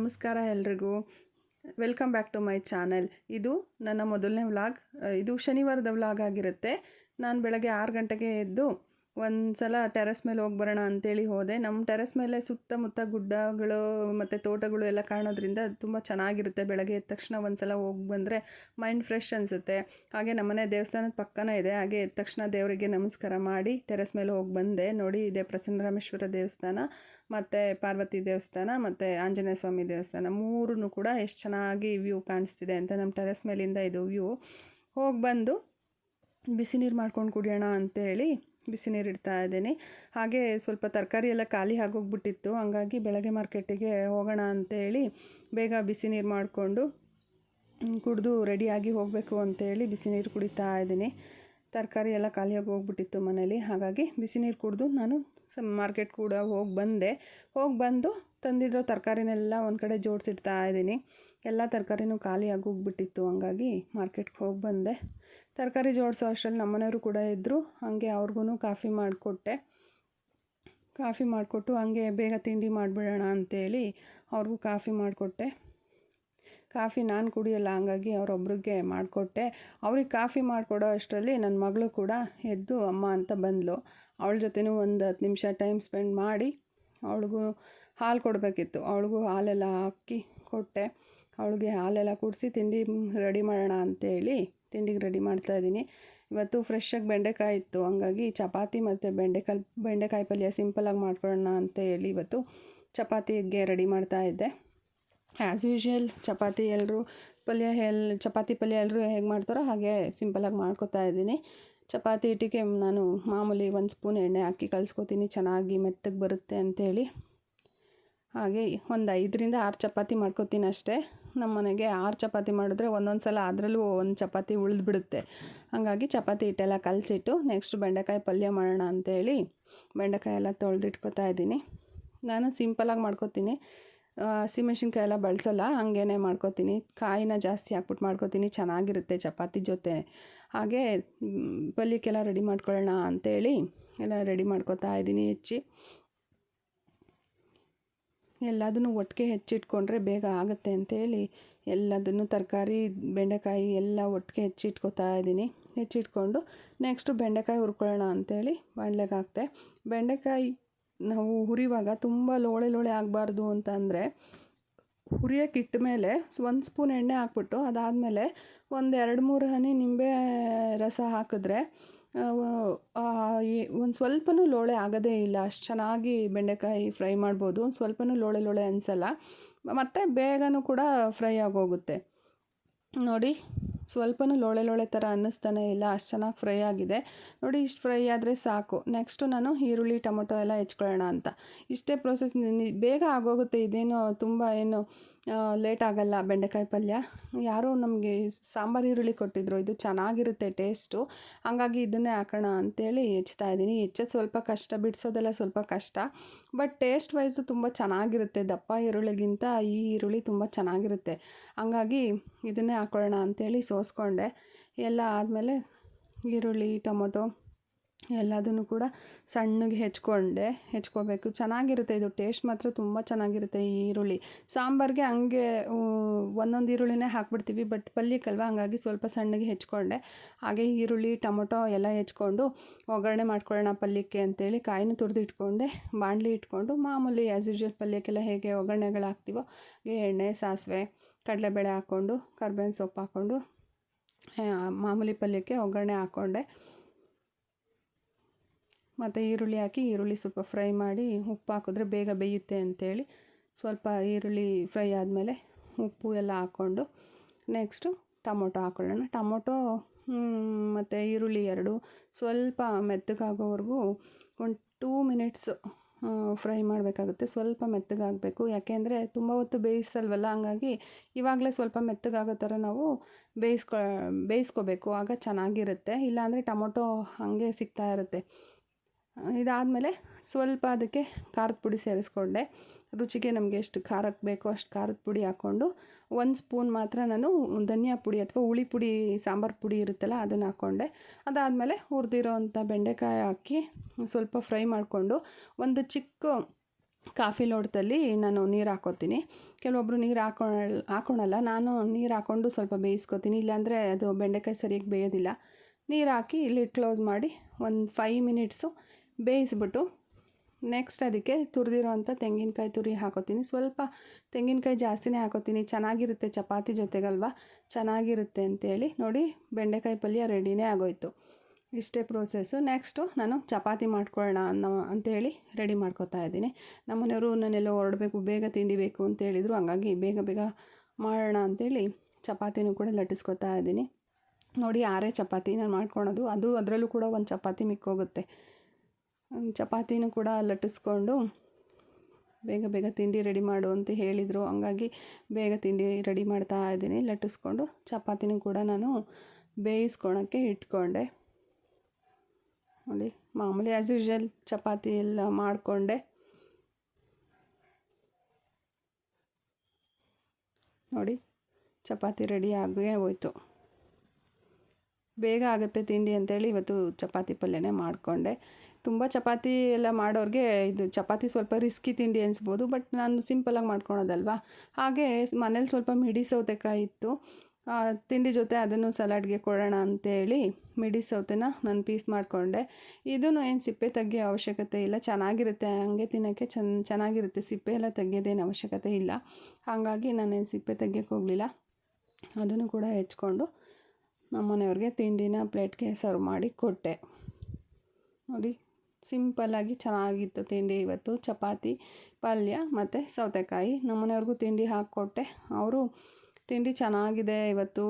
ನಮಸ್ಕಾರ ಎಲ್ರಿಗೂ. Welcome back to my channel. ಇದು ನನ್ನ ಮೊದಲನೇ ವ್ಲಾಗ್. ಇದು ಶನಿವಾರದ ವ್ಲಾಗ್ ಆಗಿರುತ್ತೆ. ನಾನು ಬೆಳಗ್ಗೆ 6 ಗಂಟೆಗೆ ಎದ್ದು ಒಂದು ಸಲ ಟೆರೆಸ್ ಮೇಲೆ ಹೋಗಿ ಬರೋಣ ಅಂತೇಳಿ ಹೋದೆ. ನಮ್ಮ ಟೆರೆಸ್ ಮೇಲೆ ಸುತ್ತಮುತ್ತ ಗುಡ್ಡಗಳು ಮತ್ತು ತೋಟಗಳು ಎಲ್ಲ ಕಾಣೋದ್ರಿಂದ ತುಂಬ ಚೆನ್ನಾಗಿರುತ್ತೆ. ಬೆಳಗ್ಗೆ ಎದ್ದ ತಕ್ಷಣ ಒಂದು ಸಲ ಹೋಗಿ ಬಂದರೆ ಮೈಂಡ್ ಫ್ರೆಶ್ ಅನಿಸುತ್ತೆ. ಹಾಗೆ ನಮ್ಮನೆ ದೇವಸ್ಥಾನದ ಪಕ್ಕನೇ ಇದೆ. ಹಾಗೆ ಎದ್ದ ತಕ್ಷಣ ದೇವರಿಗೆ ನಮಸ್ಕಾರ ಮಾಡಿ ಟೆರೆಸ್ ಮೇಲೆ ಹೋಗಿ ಬಂದೆ. ನೋಡಿ, ಇದೆ ಪ್ರಸನ್ನರಾಮೇಶ್ವರ ದೇವಸ್ಥಾನ ಮತ್ತು ಪಾರ್ವತಿ ದೇವಸ್ಥಾನ ಮತ್ತು ಆಂಜನೇಯ ಸ್ವಾಮಿ ದೇವಸ್ಥಾನ, ಮೂರೂ ಕೂಡ ಎಷ್ಟು ಚೆನ್ನಾಗಿ ವ್ಯೂ ಕಾಣಿಸ್ತಿದೆ ಅಂತ ನಮ್ಮ ಟೆರೆಸ್ ಮೇಲಿಂದ ಇದು ವ್ಯೂ. ಹೋಗಿ ಬಂದು ಬಿಸಿ ನೀರು ಮಾಡ್ಕೊಂಡು ಕುಡಿಯೋಣ ಅಂತೇಳಿ ಬಿಸಿ ನೀರು ಇಡ್ತಾ ಇದ್ದೀನಿ. ಹಾಗೆ ಸ್ವಲ್ಪ ತರಕಾರಿ ಎಲ್ಲ ಖಾಲಿ ಆಗೋಗ್ಬಿಟ್ಟಿತ್ತು. ಹಂಗಾಗಿ ಬೆಳಗ್ಗೆ ಮಾರ್ಕೆಟಿಗೆ ಹೋಗೋಣ ಅಂತೇಳಿ ಬೇಗ ಬಿಸಿ ನೀರು ಮಾಡಿಕೊಂಡು ಕುಡಿದು ರೆಡಿಯಾಗಿ ಹೋಗಬೇಕು ಅಂತೇಳಿ ಬಿಸಿ ನೀರು ಕುಡಿತಾ ಇದ್ದೀನಿ. ತರಕಾರಿ ಎಲ್ಲ ಖಾಲಿಯಾಗಿ ಹೋಗ್ಬಿಟ್ಟಿತ್ತು ಮನೇಲಿ. ಹಾಗಾಗಿ ಬಿಸಿ ನೀರು ಕುಡಿದು ನಾನು ಮಾರ್ಕೆಟ್ ಕೂಡ ಹೋಗಿ ಬಂದು ತಂದಿರೋ ತರಕಾರಿನೆಲ್ಲ ಒಂದು ಕಡೆ ಜೋಡಿಸಿಡ್ತಾ ಇದ್ದೀನಿ. ಎಲ್ಲ ತರಕಾರಿನೂ ಖಾಲಿ ಆಗೋಗ್ಬಿಟ್ಟಿತ್ತು. ಹಂಗಾಗಿ ಮಾರ್ಕೆಟ್ಗೆ ಹೋಗಿ ಬಂದೆ. ತರಕಾರಿ ಜೋಡಿಸೋ ಅಷ್ಟರಲ್ಲಿ ನಮ್ಮನೆಯವರು ಕೂಡ ಇದ್ದರು. ಹಾಗೆ ಅವ್ರಿಗೂ ಕಾಫಿ ಮಾಡಿಕೊಟ್ಟು ಹಾಗೆ ಬೇಗ ತಿಂಡಿ ಮಾಡಿಬಿಡೋಣ ಅಂತೇಳಿ ಅವ್ರಿಗೂ ಕಾಫಿ ಮಾಡಿಕೊಟ್ಟೆ. ಕಾಫಿ ನಾನು ಕುಡಿಯಲ್ಲ, ಹಂಗಾಗಿ ಅವರೊಬ್ರಿಗೆ ಮಾಡಿಕೊಟ್ಟೆ. ಅವ್ರಿಗೆ ಕಾಫಿ ಮಾಡಿಕೊಡೋ ಅಷ್ಟರಲ್ಲಿ ನನ್ನ ಮಗಳು ಕೂಡ ಎದ್ದು ಅಮ್ಮ ಅಂತ ಬಂದಳು. ಅವಳ ಜೊತೆನೂ ಒಂದು 10 ನಿಮಿಷ ಟೈಮ್ ಸ್ಪೆಂಡ್ ಮಾಡಿ ಅವಳಿಗೂ ಹಾಲು ಕೊಡಬೇಕಿತ್ತು. ಅವಳಿಗೂ ಹಾಲೆಲ್ಲ ಹಾಕಿ ಕೊಟ್ಟೆ. ಅವಳಿಗೆ ಹಾಲೆಲ್ಲ ಕುಡಿಸಿ ತಿಂಡಿ ರೆಡಿ ಮಾಡೋಣ ಅಂತೇಳಿ ತಿಂಡಿಗೆ ರೆಡಿ ಮಾಡ್ತಾಯಿದ್ದೀನಿ. ಇವತ್ತು ಫ್ರೆಶ್ಶಾಗಿ ಬೆಂಡೆಕಾಯಿ ಇತ್ತು. ಹಂಗಾಗಿ ಚಪಾತಿ ಮತ್ತು ಬೆಂಡೆಕಾಯಿ ಪಲ್ಯ ಸಿಂಪಲಾಗಿ ಮಾಡ್ಕೊಳ್ಳೋಣ ಅಂತ ಹೇಳಿ ಇವತ್ತು ಚಪಾತಿಗೆ ರೆಡಿ ಮಾಡ್ತಾಯಿದ್ದೆ. ಆ್ಯಸ್ ಯೂಶ್ವಲ್ ಚಪಾತಿ ಚಪಾತಿ ಪಲ್ಯ ಎಲ್ಲರೂ ಹೇಗೆ ಮಾಡ್ತಾರೋ ಹಾಗೆ ಸಿಂಪಲಾಗಿ ಮಾಡ್ಕೊತಾ ಇದ್ದೀನಿ. ಚಪಾತಿ ಹಿಟ್ಟಿಗೆ ನಾನು ಮಾಮೂಲಿ 1 ಸ್ಪೂನ್ ಎಣ್ಣೆ ಹಾಕಿ ಕಲಿಸ್ಕೊತೀನಿ, ಚೆನ್ನಾಗಿ ಮೆತ್ತಗೆ ಬರುತ್ತೆ ಅಂಥೇಳಿ. ಹಾಗೆ ಒಂದು 5ರಿಂದ 6 ಚಪಾತಿ ಮಾಡ್ಕೊತೀನಿ ಅಷ್ಟೇ. ನಮ್ಮ ಮನೆಗೆ 6 ಚಪಾತಿ ಮಾಡಿದ್ರೆ ಒಂದೊಂದು ಸಲ ಅದರಲ್ಲೂ ಒಂದು ಚಪಾತಿ ಉಳಿದ್ಬಿಡುತ್ತೆ. ಹಾಗಾಗಿ ಚಪಾತಿ ಹಿಟ್ಟೆಲ್ಲ ಕಲಸಿಟ್ಟು ನೆಕ್ಸ್ಟ್ ಬೆಂಡೆಕಾಯಿ ಪಲ್ಯ ಮಾಡೋಣ ಅಂತೇಳಿ ಬೆಂಡೆಕಾಯಿ ಎಲ್ಲ ತೊಳೆದಿಟ್ಕೊತಾ ಇದ್ದೀನಿ. ನಾನು ಸಿಂಪಲಾಗಿ ಮಾಡ್ಕೊತೀನಿ, ಹಸಿಮೆಣ್ಸಿನ್ಕಾಯಿ ಎಲ್ಲ ಬಳಸಲ್ಲ, ಹಾಗೇ ಮಾಡ್ಕೊತೀನಿ. ಕಾಯಿನ ಜಾಸ್ತಿ ಹಾಕ್ಬಿಟ್ಟು ಮಾಡ್ಕೊತೀನಿ, ಚೆನ್ನಾಗಿರುತ್ತೆ ಚಪಾತಿ ಜೊತೆ. ಹಾಗೆ ಪಲ್ಯಕ್ಕೆಲ್ಲ ರೆಡಿ ಮಾಡ್ಕೊಳ್ಳೋಣ ಅಂತೇಳಿ ಎಲ್ಲ ರೆಡಿ ಮಾಡ್ಕೊತಾ ಇದ್ದೀನಿ. ಎಲ್ಲದನ್ನು ಒಟ್ಟಿಗೆ ಹೆಚ್ಚಿಟ್ಕೊಂಡ್ರೆ ಬೇಗ ಆಗುತ್ತೆ ಅಂತೇಳಿ ಎಲ್ಲದನ್ನು ತರಕಾರಿ ಬೆಂಡೆಕಾಯಿ ಎಲ್ಲ ಒಟ್ಟಿಗೆ ಹೆಚ್ಚಿಟ್ಕೊತಾ ಇದ್ದೀನಿ. ಹೆಚ್ಚಿಟ್ಕೊಂಡು ನೆಕ್ಸ್ಟು ಬೆಂಡೆಕಾಯಿ ಹುರ್ಕೊಳ್ಳೋಣ ಅಂತೇಳಿ ಬಾಣಲೆಗೆ ಹಾಕ್ತೆ. ಬೆಂಡೆಕಾಯಿ ನಾವು ಹುರಿಯುವಾಗ ತುಂಬ ಲೋಳೆ ಆಗಬಾರ್ದು ಅಂತಂದರೆ ಹುರಿಯೋಕೆ ಇಟ್ಟ ಮೇಲೆ 1 ಸ್ಪೂನ್ ಎಣ್ಣೆ ಹಾಕ್ಬಿಟ್ಟು ಅದಾದಮೇಲೆ ಒಂದು 2-3 ಹನಿ ನಿಂಬೆ ರಸ ಹಾಕಿದ್ರೆ ಒಂದು ಸ್ವಲ್ಪನೂ ಲೋಳೆ ಆಗೋದೇ ಇಲ್ಲ. ಅಷ್ಟು ಚೆನ್ನಾಗಿ ಬೆಂಡೆಕಾಯಿ ಫ್ರೈ ಮಾಡ್ಬೋದು. ಒಂದು ಸ್ವಲ್ಪನೂ ಲೋಳೆ ಅನಿಸಲ್ಲ, ಮತ್ತು ಬೇಗನೂ ಕೂಡ ಫ್ರೈ ಆಗೋಗುತ್ತೆ. ನೋಡಿ, ಸ್ವಲ್ಪನೂ ಲೋಳೆ ಥರ ಅನ್ನಿಸ್ತಾನೆ ಇಲ್ಲ, ಅಷ್ಟು ಚೆನ್ನಾಗಿ ಫ್ರೈ ಆಗಿದೆ. ನೋಡಿ, ಇಷ್ಟು ಫ್ರೈ ಆದರೆ ಸಾಕು. ನೆಕ್ಸ್ಟು ನಾನು ಈರುಳ್ಳಿ ಟೊಮೊಟೊ ಎಲ್ಲ ಹೆಚ್ಕೊಳ್ಳೋಣ ಅಂತ. ಇಷ್ಟೇ ಪ್ರೋಸೆಸ್, ಬೇಗ ಆಗೋಗುತ್ತೆ. ಇದೇನು ತುಂಬ ಲೇಟ್ ಆಗಲ್ಲ. ಬೆಂಡೆಕಾಯಿ ಪಲ್ಯ ಯಾರೋ ನಮಗೆ ಸಾಂಬಾರು ಈರುಳ್ಳಿ ಕೊಟ್ಟಿದ್ರು, ಇದು ಚೆನ್ನಾಗಿರುತ್ತೆ ಟೇಸ್ಟು. ಹಾಗಾಗಿ ಇದನ್ನೇ ಹಾಕೋಣ ಅಂತೇಳಿ ಹೆಚ್ತಾ ಇದ್ದೀನಿ. ಹೆಚ್ಚೋದು ಸ್ವಲ್ಪ ಕಷ್ಟ, ಬಿಡಿಸೋದೆಲ್ಲ ಸ್ವಲ್ಪ ಕಷ್ಟ, ಬಟ್ ಟೇಸ್ಟ್ ವೈಸು ತುಂಬ ಚೆನ್ನಾಗಿರುತ್ತೆ. ದಪ್ಪ ಈರುಳ್ಳಿಗಿಂತ ಈ ಈರುಳ್ಳಿ ತುಂಬ ಚೆನ್ನಾಗಿರುತ್ತೆ. ಹಂಗಾಗಿ ಇದನ್ನೇ ಹಾಕೊಳ್ಳೋಣ ಅಂತೇಳಿ ಸೋಸ್ಕೊಂಡೆ. ಎಲ್ಲ ಆದಮೇಲೆ ಈರುಳ್ಳಿ ಟೊಮೊಟೊ ಎಲ್ಲದನ್ನು ಕೂಡ ಸಣ್ಣಗೆ ಹೆಚ್ಕೋಬೇಕು. ಚೆನ್ನಾಗಿರುತ್ತೆ ಇದು, ಟೇಸ್ಟ್ ಮಾತ್ರ ತುಂಬ ಚೆನ್ನಾಗಿರುತ್ತೆ ಈ ಈರುಳ್ಳಿ. ಸಾಂಬಾರಿಗೆ ಹಂಗೆ ಒಂದೊಂದು ಈರುಳ್ಳಿನೇ ಹಾಕ್ಬಿಡ್ತೀವಿ, ಬಟ್ ಪಲ್ಯಕ್ಕಲ್ವ, ಹಂಗಾಗಿ ಸ್ವಲ್ಪ ಸಣ್ಣಗೆ ಹೆಚ್ಕೊಂಡೆ. ಹಾಗೆ ಈರುಳ್ಳಿ ಟೊಮೊಟೊ ಎಲ್ಲ ಹೆಚ್ಕೊಂಡು ಒಗ್ಗರಣೆ ಮಾಡ್ಕೊಳ್ಳೋಣ ಪಲ್ಯಕ್ಕೆ ಅಂತೇಳಿ ಕಾಯಿನೂ ತುರಿದಿಟ್ಕೊಂಡೆ. ಬಾಣಲಿ ಇಟ್ಕೊಂಡು ಮಾಮೂಲಿ ಆ್ಯಸ್ ಯೂಶ್ವಲ್ ಪಲ್ಯಕ್ಕೆಲ್ಲ ಹೇಗೆ ಒಗ್ಗರಣೆಗಳು ಹಾಕ್ತೀವೋ ಹಾಗೆ ಎಣ್ಣೆ, ಸಾಸಿವೆ, ಕಡಲೆಬೇಳೆ ಹಾಕ್ಕೊಂಡು ಕರ್ಬೇವಿನ ಸೊಪ್ಪು ಹಾಕ್ಕೊಂಡು ಮಾಮೂಲಿ ಪಲ್ಯಕ್ಕೆ ಒಗ್ಗರಣೆ ಹಾಕ್ಕೊಂಡೆ. ಮತ್ತು ಈರುಳ್ಳಿ ಹಾಕಿ ಈರುಳ್ಳಿ ಸ್ವಲ್ಪ ಫ್ರೈ ಮಾಡಿ ಉಪ್ಪು ಹಾಕಿದ್ರೆ ಬೇಗ ಬೇಯುತ್ತೆ ಅಂಥೇಳಿ ಸ್ವಲ್ಪ ಈರುಳ್ಳಿ ಫ್ರೈ ಆದಮೇಲೆ ಉಪ್ಪು ಎಲ್ಲ ಹಾಕ್ಕೊಂಡು ನೆಕ್ಸ್ಟು ಟೊಮೊಟೊ ಹಾಕ್ಕೊಳ್ಳೋಣ. ಟೊಮೊಟೊ ಮತ್ತು ಈರುಳ್ಳಿ ಎರಡು ಸ್ವಲ್ಪ ಮೆತ್ತಗಾಗೋವರೆಗೂ ಒಂದು 2 ಮಿನಿಟ್ಸ್ ಫ್ರೈ ಮಾಡಬೇಕಾಗುತ್ತೆ. ಸ್ವಲ್ಪ ಮೆತ್ತಗಾಗಬೇಕು, ಯಾಕೆಂದರೆ ತುಂಬ ಹೊತ್ತು ಬೇಯಿಸಲ್ವಲ್ಲ. ಹಂಗಾಗಿ ಇವಾಗಲೇ ಸ್ವಲ್ಪ ಮೆತ್ತಗಾಗೋ ಥರ ನಾವು ಬೇಯಿಸ್ಕೋಬೇಕು, ಆಗ ಚೆನ್ನಾಗಿರುತ್ತೆ. ಇಲ್ಲಾಂದರೆ ಟೊಮೊಟೊ ಹಾಗೆ ಸಿಗ್ತಾ ಇರುತ್ತೆ. ಇದಾದಮೇಲೆ ಸ್ವಲ್ಪ ಅದಕ್ಕೆ ಖಾರದ ಪುಡಿ ಸೇರಿಸ್ಕೊಂಡೆ. ರುಚಿಗೆ ನಮಗೆ ಎಷ್ಟು ಖಾರಕ್ಕೆ ಬೇಕೋ ಅಷ್ಟು ಖಾರದ ಪುಡಿ ಹಾಕ್ಕೊಂಡು 1 ಸ್ಪೂನ್ ಮಾತ್ರ ನಾನು ಧನಿಯಾ ಪುಡಿ ಅಥವಾ ಹುಳಿ ಪುಡಿ, ಸಾಂಬಾರು ಪುಡಿ ಇರುತ್ತಲ್ಲ ಅದನ್ನು ಹಾಕ್ಕೊಂಡೆ. ಅದಾದಮೇಲೆ ಹುರಿದಿರೋ ಅಂಥ ಬೆಂಡೆಕಾಯಿ ಹಾಕಿ ಸ್ವಲ್ಪ ಫ್ರೈ ಮಾಡಿಕೊಂಡು ಒಂದು ಚಿಕ್ಕ ಕಾಫಿ ಲೋಟದಲ್ಲಿ ನಾನು ನೀರು ಹಾಕ್ಕೋತೀನಿ. ಕೆಲವೊಬ್ಬರು ನೀರು ಹಾಕ್ಕೊಳಲ್ಲ. ನಾನು ನೀರು ಹಾಕ್ಕೊಂಡು ಸ್ವಲ್ಪ ಬೇಯಿಸ್ಕೊತೀನಿ, ಇಲ್ಲಾಂದರೆ ಅದು ಬೆಂಡೆಕಾಯಿ ಸರಿಯಾಗಿ ಬೇಯೋದಿಲ್ಲ. ನೀರು ಹಾಕಿ ಲಿಡ್ ಕ್ಲೋಸ್ ಮಾಡಿ ಒಂದು 5 ಮಿನಿಟ್ಸು ಬೇಯಿಸ್ಬಿಟ್ಟು ನೆಕ್ಸ್ಟ್ ಅದಕ್ಕೆ ತುರಿದಿರೋವಂಥ ತೆಂಗಿನಕಾಯಿ ತುರಿ ಹಾಕೋತೀನಿ. ಸ್ವಲ್ಪ ತೆಂಗಿನಕಾಯಿ ಜಾಸ್ತಿನೇ ಹಾಕೋತೀನಿ, ಚೆನ್ನಾಗಿರುತ್ತೆ ಚಪಾತಿ ಜೊತೆಗಲ್ವ, ಚೆನ್ನಾಗಿರುತ್ತೆ ಅಂತೇಳಿ. ನೋಡಿ, ಬೆಂಡೆಕಾಯಿ ಪಲ್ಯ ರೆಡಿನೇ ಆಗೋಯ್ತು. ಇಷ್ಟೇ ಪ್ರೋಸೆಸ್ಸು. ನೆಕ್ಸ್ಟು ನಾನು ಚಪಾತಿ ಮಾಡ್ಕೊಳ್ಳೋಣ ಅಂಥೇಳಿ ರೆಡಿ ಮಾಡ್ಕೊತಾ ಇದ್ದೀನಿ. ನಮ್ಮ ಮನೆಯವರು ನಾನೆಲ್ಲೋ ಹೊರಡಬೇಕು, ಬೇಗ ತಿಂಡಿ ಬೇಕು ಅಂತೇಳಿದರು. ಹಂಗಾಗಿ ಬೇಗ ಬೇಗ ಮಾಡೋಣ ಅಂಥೇಳಿ ಚಪಾತಿನೂ ಕೂಡ ಲಟ್ಟಿಸ್ಕೊತಾ ಇದ್ದೀನಿ. ನೋಡಿ, 6 ಚಪಾತಿ ನಾನು ಮಾಡ್ಕೊಳೋದು. ಅದರಲ್ಲೂ ಕೂಡ ಒಂದು ಚಪಾತಿ ಮಿಕ್ಕೋಗುತ್ತೆ. ಚಪಾತಿನೂ ಕೂಡ ಲಟ್ಟಿಸ್ಕೊಂಡು ಬೇಗ ಬೇಗ ತಿಂಡಿ ರೆಡಿ ಮಾಡು ಅಂತ ಹೇಳಿದರು. ಹಂಗಾಗಿ ಬೇಗ ತಿಂಡಿ ರೆಡಿ ಮಾಡ್ತಾ ಇದ್ದೀನಿ. ಲಟ್ಟಿಸ್ಕೊಂಡು ಚಪಾತಿನೂ ಕೂಡ ನಾನು ಬೇಯಿಸ್ಕೊಳಕ್ಕೆ ಇಟ್ಕೊಂಡೆ. ನೋಡಿ, ಮಾಮೂಲಿ ಆ್ಯಸ್ ಯೂಶ್ವಲ್ ಚಪಾತಿ ಎಲ್ಲ ಮಾಡಿಕೊಂಡೆ. ನೋಡಿ, ಚಪಾತಿ ರೆಡಿ ಆಗೇ ಹೋಯ್ತು. ಬೇಗ ಆಗುತ್ತೆ ತಿಂಡಿ ಅಂತೇಳಿ ಇವತ್ತು ಚಪಾತಿ ಪಲ್ಯನೇ ಮಾಡಿಕೊಂಡೆ. ತುಂಬ ಚಪಾತಿ ಎಲ್ಲ ಮಾಡೋರಿಗೆ ಇದು ಚಪಾತಿ ಸ್ವಲ್ಪ ರಿಸ್ಕಿ ತಿಂಡಿ ಅನಿಸ್ಬೋದು, ಬಟ್ ನಾನು ಸಿಂಪಲಾಗಿ ಮಾಡ್ಕೊಳೋದಲ್ವ. ಹಾಗೆ ಮನೇಲಿ ಸ್ವಲ್ಪ ಮಿಡಿ ಸೌತೆಕಾಯಿ ಇತ್ತು, ತಿಂಡಿ ಜೊತೆ ಅದನ್ನು ಸಲಾಡ್ಗೆ ಕೊಡೋಣ ಅಂತೇಳಿ ಮಿಡಿ ಸೌತೆನ ನಾನು ಪೀಸ್ ಮಾಡಿಕೊಂಡೆ. ಇದೂ ಏನು ಸಿಪ್ಪೆ ತೆಗಿಯೋ ಅವಶ್ಯಕತೆ ಇಲ್ಲ, ಚೆನ್ನಾಗಿರುತ್ತೆ ಹಂಗೆ ತಿನ್ನೋಕ್ಕೆ. ಚೆನ್ನಾಗಿರುತ್ತೆ, ಸಿಪ್ಪೆ ಎಲ್ಲ ತೆಗಿಯೋದೇನು ಅವಶ್ಯಕತೆ ಇಲ್ಲ. ಹಾಗಾಗಿ ನಾನೇನು ಸಿಪ್ಪೆ ತೆಗಿಯೋಕ್ಕೆ ಹೋಗಲಿಲ್ಲ. ಅದನ್ನು ಕೂಡ ಹೆಚ್ಕೊಂಡು ನಮ್ಮ ಮನೆಯವ್ರಿಗೆ ತಿಂಡಿನ ಪ್ಲೇಟ್ಗೆ ಸರ್ವ್ ಮಾಡಿ ಕೊಟ್ಟೆ. ನೋಡಿ, ಸಿಂಪಲ್ಲಾಗಿ ಚೆನ್ನಾಗಿತ್ತು ತಿಂಡಿ ಇವತ್ತು. ಚಪಾತಿ, ಪಲ್ಯ ಮತ್ತು ಸೌತೆಕಾಯಿ. ನಮ್ಮ ಮನೆಯವ್ರಿಗೂ ತಿಂಡಿ ಹಾಕ್ಕೊಟ್ಟೆ. ಅವರು ತಿಂಡಿ ಚೆನ್ನಾಗಿದೆ ಇವತ್ತು.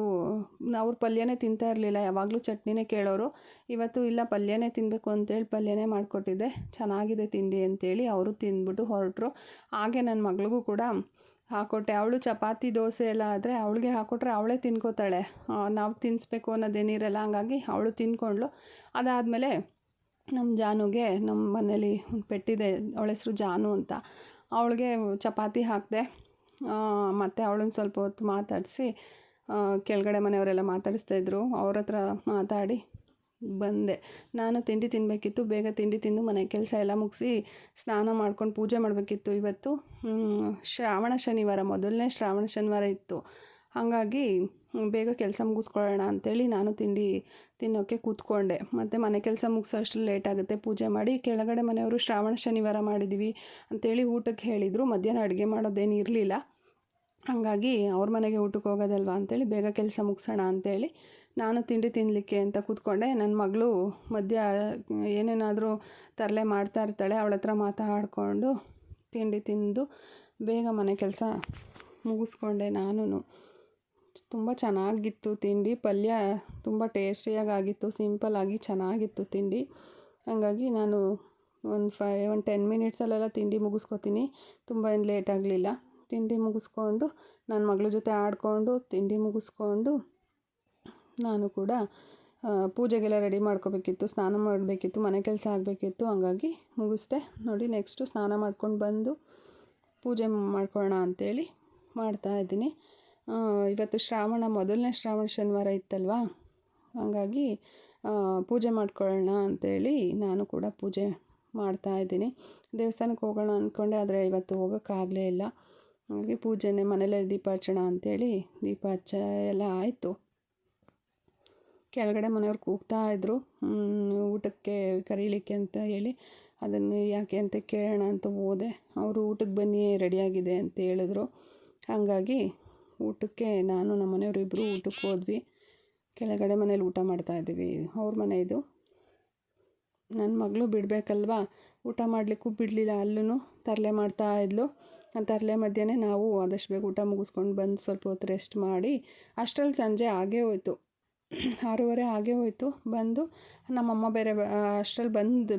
ಅವ್ರು ಪಲ್ಯನೇ ತಿಂತಾ ಇರಲಿಲ್ಲ, ಯಾವಾಗಲೂ ಚಟ್ನಿನೇ ಕೇಳೋರು. ಇವತ್ತು ಇಲ್ಲ, ಪಲ್ಯನೇ ತಿನ್ನಬೇಕು ಅಂತೇಳಿ ಪಲ್ಯನೇ ಮಾಡಿಕೊಟ್ಟಿದ್ದೆ. ಚೆನ್ನಾಗಿದೆ ತಿಂಡಿ ಅಂತೇಳಿ ಅವರು ತಿಂದ್ಬಿಟ್ಟು ಹೊರಟರು. ಹಾಗೆ ನನ್ನ ಮಗಳಿಗೂ ಕೂಡ ಹಾಕ್ಕೊಟ್ಟೆ. ಅವಳು ಚಪಾತಿ ದೋಸೆ ಎಲ್ಲ ಆದರೆ ಅವಳಿಗೆ ಹಾಕ್ಕೊಟ್ರೆ ಅವಳೇ ತಿನ್ಕೋತಾಳೆ, ನಾವು ತಿನ್ನಿಸ್ಬೇಕು ಅನ್ನೋದೇನಿರಲ್ಲ. ಹಂಗಾಗಿ ಅವಳು ತಿನ್ಕೊಂಡ್ಳು. ಅದಾದಮೇಲೆ ನಮ್ಮ ಜಾನುಗೆ, ನಮ್ಮ ಮನೇಲಿ ಒಂದು ಪೆಟ್ಟಿದೆ, ಅವಳ ಹೆಸರು ಜಾನು ಅಂತ, ಅವಳಿಗೆ ಚಪಾತಿ ಹಾಕಿದೆ. ಮತ್ತು ಅವಳನ್ನ ಸ್ವಲ್ಪ ಹೊತ್ತು ಮಾತಾಡಿಸಿ, ಕೆಳಗಡೆ ಮನೆಯವರೆಲ್ಲ ಮಾತಾಡಿಸ್ತಾಯಿದ್ರು, ಅವ್ರ ಹತ್ರ ಮಾತಾಡಿ ಬಂದೆ. ನಾನು ತಿಂಡಿ ತಿನ್ನಬೇಕಿತ್ತು, ಬೇಗ ತಿಂಡಿ ತಿಂದು ಮನೆ ಕೆಲಸ ಎಲ್ಲ ಮುಗಿಸಿ ಸ್ನಾನ ಮಾಡ್ಕೊಂಡು ಪೂಜೆ ಮಾಡಬೇಕಿತ್ತು. ಇವತ್ತು ಶ್ರಾವಣ ಶನಿವಾರ, ಮೊದಲನೇ ಶ್ರಾವಣ ಶನಿವಾರ ಇತ್ತು. ಹಾಗಾಗಿ ಬೇಗ ಕೆಲಸ ಮುಗಿಸ್ಕೊಳ್ಳೋಣ ಅಂಥೇಳಿ ನಾನು ತಿಂಡಿ ತಿನ್ನೋಕ್ಕೆ ಕೂತ್ಕೊಂಡೆ. ಮತ್ತು ಮನೆ ಕೆಲಸ ಮುಗಿಸೋ ಅಷ್ಟರಲ್ಲಿ ಲೇಟ್ ಆಗುತ್ತೆ. ಪೂಜೆ ಮಾಡಿ ಕೆಳಗಡೆ ಮನೆಯವರು ಶ್ರಾವಣ ಶನಿವಾರ ಮಾಡಿದ್ದೀವಿ ಅಂಥೇಳಿ ಊಟಕ್ಕೆ ಹೇಳಿದರು. ಮಧ್ಯಾಹ್ನ ಅಡುಗೆ ಮಾಡೋದೇನು ಇರಲಿಲ್ಲ. ಹಾಗಾಗಿ ಅವ್ರ ಮನೆಗೆ ಊಟಕ್ಕೆ ಹೋಗೋದಲ್ವ ಅಂಥೇಳಿ ಬೇಗ ಕೆಲಸ ಮುಗಿಸೋಣ ಅಂಥೇಳಿ ನಾನು ತಿಂಡಿ ತಿನ್ನಲಿಕ್ಕೆ ಅಂತ ಕೂತ್ಕೊಂಡೆ. ನನ್ನ ಮಗಳು ಮಧ್ಯ ಏನೇನಾದರೂ ತರಲೆ ಮಾಡ್ತಾ ಇರ್ತಾಳೆ, ಅವಳ ಹತ್ರ ಮಾತಾಡಿಕೊಂಡು ತಿಂಡಿ ತಿಂದು ಬೇಗ ಮನೆ ಕೆಲಸ ಮುಗಿಸ್ಕೊಂಡೆ ನಾನು. ತುಂಬ ಚೆನ್ನಾಗಿತ್ತು ತಿಂಡಿ. ಪಲ್ಯ ತುಂಬ ಟೇಸ್ಟಿಯಾಗಿತ್ತು, ಸಿಂಪಲ್ಲಾಗಿ ಚೆನ್ನಾಗಿತ್ತು ತಿಂಡಿ. ಹಾಗಾಗಿ ನಾನು ಒಂದು 10 ಮಿನಿಟ್ಸಲ್ಲೆಲ್ಲ ತಿಂಡಿ ಮುಗಿಸ್ಕೊತೀನಿ. ತುಂಬ ಏನು ಲೇಟ್ ಆಗಲಿಲ್ಲ. ತಿಂಡಿ ಮುಗಿಸ್ಕೊಂಡು ನನ್ನ ಮಗಳ ಜೊತೆ ಆಡಿಕೊಂಡು ತಿಂಡಿ ಮುಗಿಸ್ಕೊಂಡು ನಾನು ಕೂಡ ಪೂಜೆಗೆಲ್ಲ ರೆಡಿ ಮಾಡ್ಕೋಬೇಕಿತ್ತು, ಸ್ನಾನ ಮಾಡಬೇಕಿತ್ತು, ಮನೆ ಕೆಲಸ ಆಗಬೇಕಿತ್ತು. ಹಂಗಾಗಿ ಮುಗಿಸ್ದೆ. ನೋಡಿ, ನೆಕ್ಸ್ಟು ಸ್ನಾನ ಮಾಡ್ಕೊಂಡು ಬಂದು ಪೂಜೆ ಮಾಡ್ಕೊಳ್ಳೋಣ ಅಂಥೇಳಿ ಮಾಡ್ತಾಯಿದ್ದೀನಿ. ಇವತ್ತು ಮೊದಲನೇ ಶ್ರಾವಣ ಶನಿವಾರ ಇತ್ತಲ್ವ, ಹಾಗಾಗಿ ಪೂಜೆ ಮಾಡ್ಕೊಳ್ಳೋಣ ಅಂಥೇಳಿ ನಾನು ಕೂಡ ಪೂಜೆ ಮಾಡ್ತಾಯಿದ್ದೀನಿ. ದೇವಸ್ಥಾನಕ್ಕೆ ಹೋಗೋಣ ಅಂದ್ಕೊಂಡೆ, ಆದರೆ ಇವತ್ತು ಹೋಗೋಕ್ಕಾಗಲೇ ಇಲ್ಲ. ಹಾಗೆ ಪೂಜೆನೇ ಮನೇಲೇ ದೀಪ ಹಚ್ಚೋಣ ಅಂಥೇಳಿ ದೀಪ ಹಚ್ಚ ಎಲ್ಲ ಆಯಿತು. ಕೆಳಗಡೆ ಮನೆಯವ್ರು ಕೂಗ್ತಾಯಿದ್ರು ಊಟಕ್ಕೆ ಕರೀಲಿಕ್ಕೆ ಅಂತ ಹೇಳಿ. ಅದನ್ನು ಯಾಕೆ ಅಂತ ಕೇಳೋಣ ಅಂತ ಹೋದೆ. ಅವರು ಊಟಕ್ಕೆ ಬನ್ನಿ, ರೆಡಿಯಾಗಿದೆ ಅಂತ ಹೇಳಿದ್ರು. ಹಾಗಾಗಿ ಊಟಕ್ಕೆ ನಾನು ನಮ್ಮ ಮನೆಯವರು ಇಬ್ಬರು ಊಟಕ್ಕೆ ಹೋದ್ವಿ. ಕೆಳಗಡೆ ಮನೇಲಿ ಊಟ ಮಾಡ್ತಾಯಿದ್ದೀವಿ, ಅವ್ರ ಮನೆ ಇದು. ನನ್ನ ಮಗಳು ಬಿಡಬೇಕಲ್ವ, ಊಟ ಮಾಡಲಿಕ್ಕೂ ಬಿಡಲಿಲ್ಲ. ಅಲ್ಲೂ ತರಲೆ ಮಾಡ್ತಾಯಿದ್ಲು. ತರಲೆ ಮಧ್ಯೆ ನಾವು ಆದಷ್ಟು ಬೇಗ ಊಟ ಮುಗಿಸ್ಕೊಂಡು ಬಂದು ಸ್ವಲ್ಪ ಹೊತ್ತು ರೆಸ್ಟ್ ಮಾಡಿ ಅಷ್ಟರಲ್ಲಿ ಸಂಜೆ ಆಗೇ ಹೋಯ್ತು, 6:30 ಆಗೇ ಹೋಯ್ತು. ಬಂದು ನಮ್ಮಮ್ಮ ಬೇರೆ ಅಷ್ಟರಲ್ಲಿ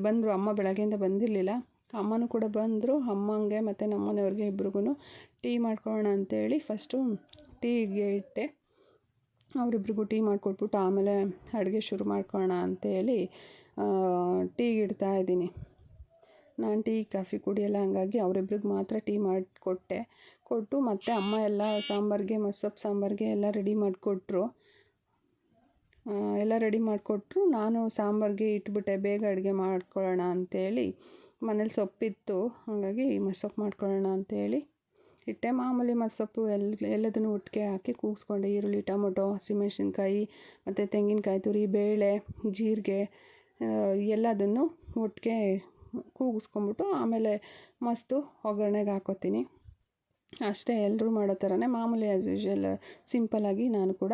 ಬಂದರು. ಅಮ್ಮ ಬೆಳಗ್ಗೆಯಿಂದ ಬಂದಿರಲಿಲ್ಲ. ಅಮ್ಮನೂ ಕೂಡ ಬಂದರು. ಅಮ್ಮಂಗೆ ಮತ್ತು ನಮ್ಮ ಮನೆಯವ್ರಿಗೆ ಇಬ್ರಿಗೂ ಟೀ ಮಾಡ್ಕೊಳ್ಳೋಣ ಅಂಥೇಳಿ ಫಸ್ಟು ಟೀಗೆ ಇಟ್ಟೆ. ಅವರಿಬ್ರಿಗೂ ಟೀ ಮಾಡಿಕೊಟ್ಬಿಟ್ಟು ಆಮೇಲೆ ಅಡುಗೆ ಶುರು ಮಾಡ್ಕೊಳ್ಳೋಣ ಅಂಥೇಳಿ ಟೀಗೆ ಇಡ್ತಾಯಿದ್ದೀನಿ. ನಾನು ಟೀ ಕಾಫಿ ಕುಡಿಯಲ್ಲ, ಹಂಗಾಗಿ ಅವರಿಬ್ರಿಗೆ ಮಾತ್ರ ಟೀ ಮಾಡಿಕೊಟ್ಟೆ. ಕೊಟ್ಟು ಮತ್ತು ಅಮ್ಮ ಎಲ್ಲ ಸಾಂಬಾರಿಗೆ, ಮಸೊಪ್ಪು ಸಾಂಬಾರಿಗೆ ಎಲ್ಲ ರೆಡಿ ಮಾಡಿಕೊಟ್ರು. ನಾನು ಸಾಂಬಾರಿಗೆ ಇಟ್ಬಿಟ್ಟೆ, ಬೇಗ ಅಡುಗೆ ಮಾಡ್ಕೊಳ್ಳೋಣ ಅಂಥೇಳಿ ಮನೇಲಿ ಸೊಪ್ಪಿತ್ತು, ಹಾಗಾಗಿ ಮಸ್ಸೊಪ್ಪು ಮಾಡ್ಕೊಳ್ಳೋಣ ಅಂತೇಳಿ ಇಟ್ಟೆ. ಮಾಮೂಲಿ ಮಸ್ಸೊಪ್ಪು ಎಲ್ಲದನ್ನು ಒಟ್ಟಿಗೆ ಹಾಕಿ ಕೂಗಿಸ್ಕೊಂಡೆ. ಈರುಳ್ಳಿ, ಟೊಮೊಟೊ, ಹಸಿಮೆಣ್ಸಿನ್ಕಾಯಿ ಮತ್ತು ತೆಂಗಿನಕಾಯಿ ತುರಿ, ಬೇಳೆ, ಜೀರಿಗೆ ಎಲ್ಲದನ್ನು ಒಟ್ಟಿಗೆ ಕೂಗಿಸ್ಕೊಂಬಿಟ್ಟು ಆಮೇಲೆ ಮಸ್ತು ಒಗ್ಗರಣೆಗೆ ಹಾಕ್ಕೋತೀನಿ. ಅಷ್ಟೇ, ಎಲ್ಲರೂ ಮಾಡೋ ಥರನೇ ಮಾಮೂಲಿ ಆ್ಯಸ್ ಯೂಶ್ವಲ್ ಸಿಂಪಲ್ಲಾಗಿ ನಾನು ಕೂಡ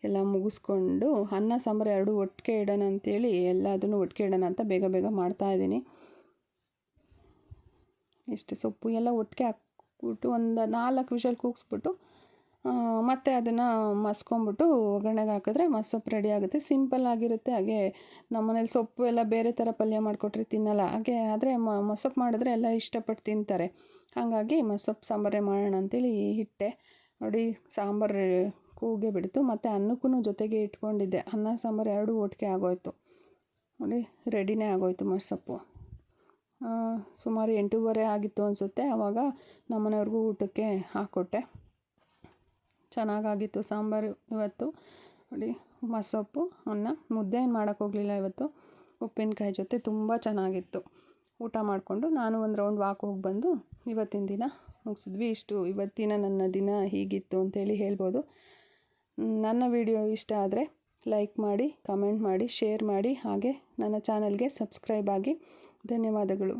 ಎಲ್ಲ ಮುಗಿಸ್ಕೊಂಡು ಅನ್ನ ಸಾಂಬಾರು ಎರಡೂ ಒಟ್ಟಿಗೆ ಇಡೋಣ ಅಂತೇಳಿ ಎಲ್ಲದನ್ನು ಒಟ್ಟಿಗೆ ಇಡೋಣ ಅಂತ ಬೇಗ ಬೇಗ ಮಾಡ್ತಾಯಿದ್ದೀನಿ. ಇಷ್ಟು ಸೊಪ್ಪು ಎಲ್ಲ ಒಟ್ಟಿಗೆ ಹಾಕ್ಬಿಟ್ಟು ಒಂದು 4 ವಿಷಲ್ ಕೂಗಿಸ್ಬಿಟ್ಟು ಮತ್ತು ಅದನ್ನು ಮಸ್ಕೊಂಬಿಟ್ಟು ಒಗ್ಗರಣೆಗೆ ಹಾಕಿದ್ರೆ ಮಸ್ಸೊಪ್ಪು ರೆಡಿ ಆಗುತ್ತೆ. ಸಿಂಪಲ್ ಆಗಿರುತ್ತೆ. ಹಾಗೆ ನಮ್ಮನೇಲಿ ಸೊಪ್ಪು ಎಲ್ಲ ಬೇರೆ ಥರ ಪಲ್ಯ ಮಾಡಿಕೊಟ್ರೆ ತಿನ್ನಲ್ಲ. ಹಾಗೆ ಆದರೆ ಮಸ್ಸೊಪ್ಪು ಮಾಡಿದ್ರೆ ಎಲ್ಲ ಇಷ್ಟಪಟ್ಟು ತಿಂತಾರೆ. ಹಾಗಾಗಿ ಮಸ್ಸೊಪ್ಪು ಸಾಂಬಾರೇ ಮಾಡೋಣ ಅಂತೇಳಿ ಇಟ್ಟೆ. ನೋಡಿ, ಸಾಂಬಾರು ಕೂಗೇ ಬಿಡ್ತು. ಮತ್ತು ಅನ್ನಕ್ಕೂ ಜೊತೆಗೆ ಇಟ್ಕೊಂಡಿದ್ದೆ. ಅನ್ನ ಸಾಂಬಾರು ಎರಡೂ ಒಟ್ಟಿಗೆ ಆಗೋಯ್ತು. ನೋಡಿ, ರೆಡಿನೇ ಆಗೋಯ್ತು ಮಸ್ಸೊಪ್ಪು. ಸುಮಾರು 8:30 ಆಗಿತ್ತು ಅನಿಸುತ್ತೆ. ಆವಾಗ ನಮ್ಮನೆಯವ್ರಿಗೂ ಊಟಕ್ಕೆ ಹಾಕ್ಕೊಟ್ಟೆ. ಚೆನ್ನಾಗಾಗಿತ್ತು ಸಾಂಬಾರು ಇವತ್ತು. ನೋಡಿ, ಮಸ್ಸೊಪ್ಪು ಅನ್ನ, ಮುದ್ದೆ ಏನು ಮಾಡೋಕ್ಕೋಗಲಿಲ್ಲ ಇವತ್ತು. ಉಪ್ಪಿನಕಾಯಿ ಜೊತೆ ತುಂಬ ಚೆನ್ನಾಗಿತ್ತು. ಊಟ ಮಾಡಿಕೊಂಡು ನಾನು ಒಂದು ರೌಂಡ್ ವಾಕ್ ಹೋಗಿ ಬಂದು ಇವತ್ತಿನ ದಿನ ಮುಗಿಸಿದ್ವಿ. ಇಷ್ಟು ಇವತ್ತಿನ ನನ್ನ ದಿನ ಹೀಗಿತ್ತು ಅಂತೇಳಿ ಹೇಳ್ಬೋದು. ನನ್ನ ವಿಡಿಯೋ ಇಷ್ಟ ಆದರೆ ಲೈಕ್ ಮಾಡಿ, ಕಮೆಂಟ್ ಮಾಡಿ, ಶೇರ್ ಮಾಡಿ, ಹಾಗೆ ನನ್ನ ಚಾನಲ್ಗೆ ಸಬ್ಸ್ಕ್ರೈಬ್ ಆಗಿ. ಧನ್ಯವಾದಗಳು.